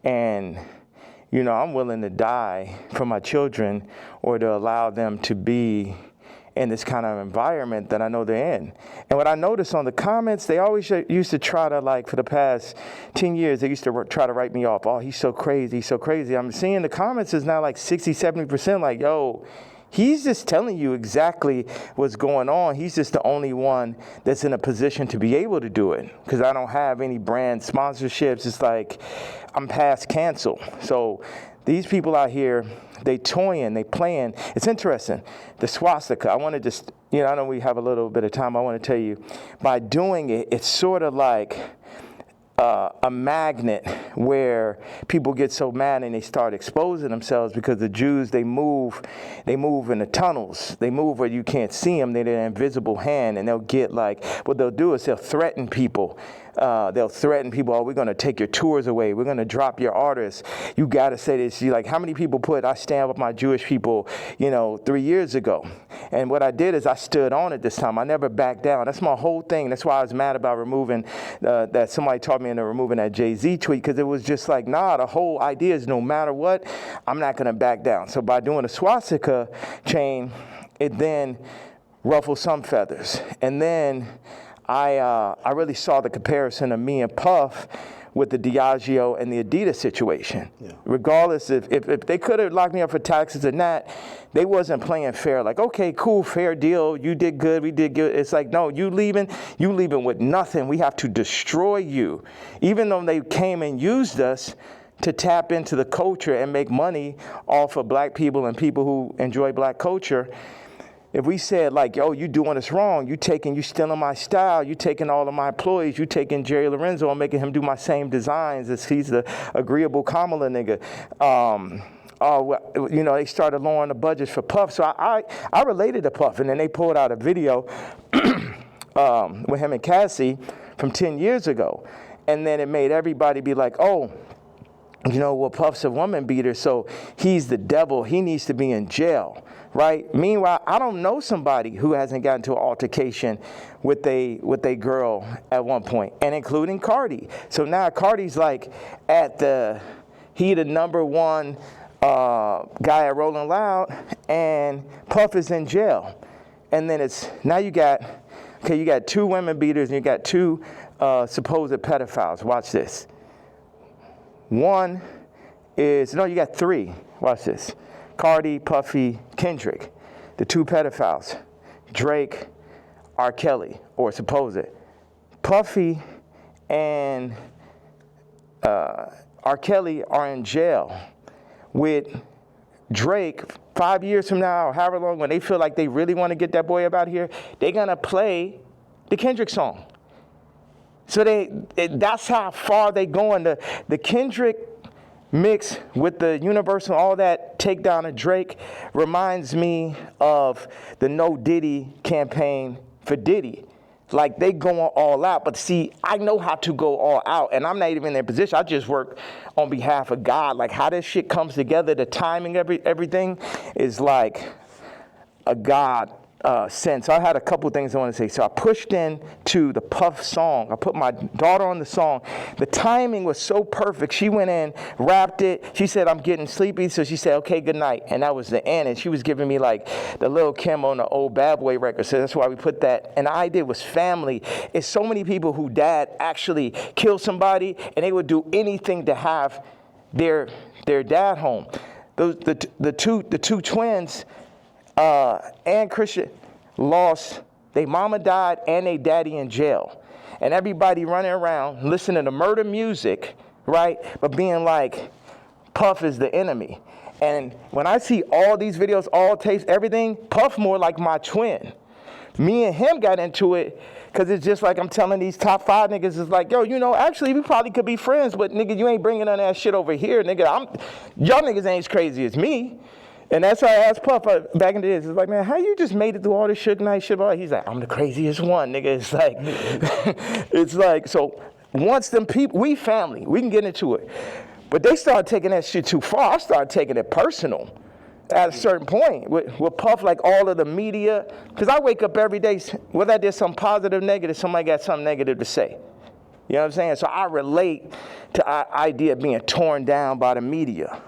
And, you know, I'm willing to die for my children or to allow them to be in this kind of environment that I know they're in. And what I noticed on the comments, they always used to try to, like, for the past 10 years, they used to try to write me off. Oh, he's so crazy, he's so crazy. I'm seeing the comments is now like 60, 70% like, yo, he's just telling you exactly what's going on. He's just the only one that's in a position to be able to do it, because I don't have any brand sponsorships. It's like I'm past cancel. So these people out here, they toying, they playing. It's interesting. The swastika, I want to just, you know, I know we have a little bit of time. I want to tell you, by doing it, it's sort of like a magnet where people get so mad and they start exposing themselves, because the Jews, they move in the tunnels. They move where you can't see them. They're an invisible hand, and they'll get like, what they'll do is they'll threaten people. Oh, we're going to take your tours away. We're going to drop your artists. You got to say this. You like, how many people I stand with my Jewish people, 3 years ago. And what I did is I stood on it this time. I never backed down. That's my whole thing. That's why I was mad about removing, that somebody taught me into removing that Jay-Z tweet, because it was just like, nah, the whole idea is no matter what, I'm not going to back down. So by doing a swastika chain, it then ruffled some feathers. And then I really saw the comparison of me and Puff with the Diageo and the Adidas situation. Yeah. Regardless if they could have locked me up for taxes or not, they wasn't playing fair. Like, okay, cool, fair deal. You did good, we did good. It's like, no, you leaving with nothing. We have to destroy you. Even though they came and used us to tap into the culture and make money off of black people and people who enjoy black culture. If we said, like, yo, you doing this wrong, you stealing my style, you taking all of my employees, you taking Jerry Lorenzo and making him do my same designs as he's the agreeable Kamala nigga. They started lowering the budgets for Puff. So I related to Puff, and then they pulled out a video with him and Cassie from 10 years ago. And then it made everybody be like, oh, Puff's a woman beater, so he's the devil. He needs to be in jail, right? Meanwhile, I don't know somebody who hasn't gotten into an altercation with a girl at one point, and including Cardi. So now Cardi's like he the number one guy at Rolling Loud, and Puff is in jail. And then you got two women beaters and you got two supposed pedophiles. Watch this. You got three. Watch this. Cardi, Puffy, Kendrick, the two pedophiles. Drake, R. Kelly, or supposed. Puffy and R. Kelly are in jail with Drake 5 years from now, or however long, when they feel like they really want to get that boy up out here, they're going to play the Kendrick song. So that's how far they going. The Kendrick mix with the Universal, all that takedown of Drake reminds me of the No Diddy campaign for Diddy. Like, they going all out. But see, I know how to go all out, and I'm not even in their position. I just work on behalf of God. Like, how this shit comes together, the timing, everything is like a God sense. I had a couple things I want to say. So I pushed into the Puff song. I put my daughter on the song. The timing was so perfect. She went in, rapped it. She said, I'm getting sleepy. So she said, okay, good night. And that was the end. And she was giving me like the Lil Kim on the old Bad Boy record. So that's why we put that. And the idea was family. It's so many people who dad actually killed somebody, and they would do anything to have their dad home. The two twins, and Christian lost, their mama died and their daddy in jail. And everybody running around listening to murder music, right? But being like, Puff is the enemy. And when I see all these videos, all tapes, everything, Puff more like my twin. Me and him got into it because it's just like I'm telling these top 5 niggas, it's like, yo, actually we probably could be friends, but nigga, you ain't bringing none of that shit over here, nigga. Y'all niggas ain't as crazy as me. And that's why I asked Puff back in the days. It's like, man, how you just made it through all this Suge Knight shit? He's like, I'm the craziest one, nigga. It's like, so once them people, we family, we can get into it. But they started taking that shit too far. I started taking it personal at a certain point. With Puff, like all of the media, because I wake up every day, whether I did something positive, negative, somebody got something negative to say. You know what I'm saying? So I relate to our idea of being torn down by the media.